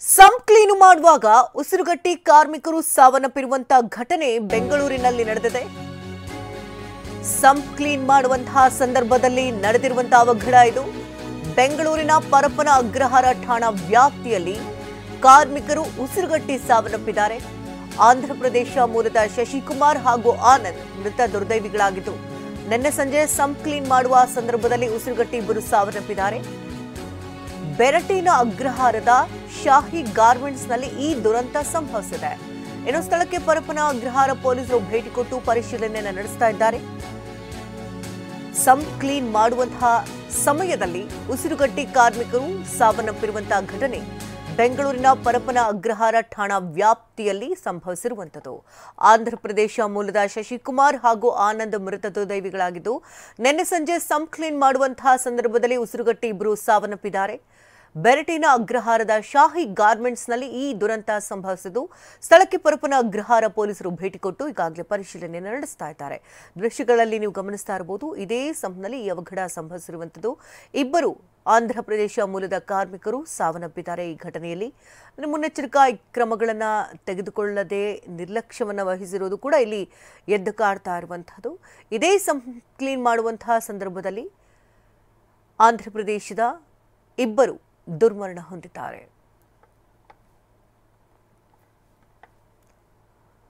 Sump clean ಮಾಡುವಾಗ ಉಸಿರುಗಟ್ಟಿ ಕಾರ್ಮಿಕರು ಸಾವನ್ನಪ್ಪಿರುವಂತ ಘಟನೆ ಬೆಂಗಳೂರಿನಲ್ಲಿ ನಡೆದಿದೆ. ಸಂಪ್ ಕ್ಲೀನ್ ಮಾಡುವಂತಹ ಸಂದರ್ಭದಲ್ಲಿ ನಡೆದಿರುವಂತಹ ಅವಘಡ ಇದು. ಬೆಂಗಳೂರಿನ ಪರಪ್ಪನ ಅಗ್ರಹಾರ ಠಾಣಾ ವ್ಯಾಪ್ತಿಯಲ್ಲಿ ಕಾರ್ಮಿಕರು ಉಸಿರುಗಟ್ಟಿ ಸಾವನ್ನಪ್ಪಿದ್ದಾರೆ. ಆಂಧ್ರಪ್ರದೇಶ ಮೂಲದ ಶಶಿಕುಮಾರ್ ಹಾಗೂ ಆನಂದ್ ಮೃತ ದುರ್ದೈವಿಗಳಾಗಿದ್ದು, ನಿನ್ನೆ ಸಂಜೆ ಸಂಪ್ ಕ್ಲೀನ್ ಮಾಡುವ ಸಂದರ್ಭದಲ್ಲಿ ಉಸಿರುಗಟ್ಟಿ ಇಬ್ಬರು ಸಾವನ್ನಪ್ಪಿದ್ದಾರೆ. ಬೆರಟಿನ ಅಗ್ರಹಾರದ ಶಾಹಿ ಗಾರ್ಮೆಂಟ್ಸ್ನಲ್ಲಿ ಈ ದುರಂತ ಸಂಭವಿಸಿದೆ. ಇನ್ನು ಸ್ಥಳಕ್ಕೆ ಪರಪ್ಪನ ಅಗ್ರಹಾರ ಪೊಲೀಸರು ಭೇಟಿ ಕೊಟ್ಟು ಪರಿಶೀಲನೆ ನಡೆಸ್ತಾ ಇದ್ದಾರೆ. ಸಂಪ್ ಕ್ಲೀನ್ ಮಾಡುವಂತಹ ಸಮಯದಲ್ಲಿ ಉಸಿರುಗಟ್ಟಿ ಕಾರ್ಮಿಕರು ಸಾವನ್ನಪ್ಪಿರುವಂತಹ ಘಟನೆ ಬೆಂಗಳೂರಿನ ಪರಪ್ಪನ ಅಗ್ರಹಾರ ಠಾಣಾ ವ್ಯಾಪ್ತಿಯಲ್ಲಿ ಸಂಭವಿಸಿರುವಂಥದ್ದು. ಆಂಧ್ರಪ್ರದೇಶ ಮೂಲದ ಶಶಿಕುಮಾರ್ ಹಾಗೂ ಆನಂದ್ ಮೃತ ದುರ್ದೈವಿಗಳಾಗಿದ್ದು, ನಿನ್ನೆ ಸಂಜೆ ಸಂಪ್ ಕ್ಲೀನ್ ಮಾಡುವಂತಹ ಸಂದರ್ಭದಲ್ಲಿ ಉಸಿರುಗಟ್ಟಿ ಇಬ್ಬರು ಸಾವನ್ನಪ್ಪಿದ್ದಾರೆ. ಬೆರಟಿನ ಅಗ್ರಹಾರದ ಶಾಹಿ ಗಾರ್ಮೆಂಟ್ಸ್ನಲ್ಲಿ ಈ ದುರಂತ ಸಂಭವಿಸಿದ್ದು, ಸ್ಥಳಕ್ಕೆ ಪರಪ್ಪನ ಅಗ್ರಹಾರ ಪೊಲೀಸರು ಭೇಟಿ ಕೊಟ್ಟು ಈಗಾಗಲೇ ಪರಿಶೀಲನೆ ನಡೆಸ್ತಾ ಇದ್ದಾರೆ. ದೃಶ್ಯಗಳಲ್ಲಿ ನೀವು ಗಮನಿಸ್ತಾ ಇರಬಹುದು, ಇದೇ ಸಂಪ್ನಲ್ಲಿ ಈ ಅವಘಡ ಸಂಭವಿಸಿರುವಂಥದ್ದು. ಇಬ್ಬರು ಆಂಧ್ರಪ್ರದೇಶ ಮೂಲದ ಕಾರ್ಮಿಕರು ಸಾವನ್ನಪ್ಪಿದ್ದಾರೆ. ಈ ಘಟನೆಯಲ್ಲಿ ಮುನ್ನೆಚ್ಚರಿಕಾ ಕ್ರಮಗಳನ್ನು ತೆಗೆದುಕೊಳ್ಳದೆ ನಿರ್ಲಕ್ಷ್ಯವನ್ನು ವಹಿಸಿರುವುದು ಕೂಡ ಇಲ್ಲಿ ಎದ್ದು ಕಾಡ್ತಾ ಇರುವಂಥದ್ದು. ಇದೇ ಸಂಪ್ ಕ್ಲೀನ್ ಮಾಡುವಂತಹ ಸಂದರ್ಭದಲ್ಲಿ ಆಂಧ್ರಪ್ರದೇಶದ ಇಬ್ಬರು ದುರ್ಮರಣ ಹೊಂದಿದ್ದಾರೆ.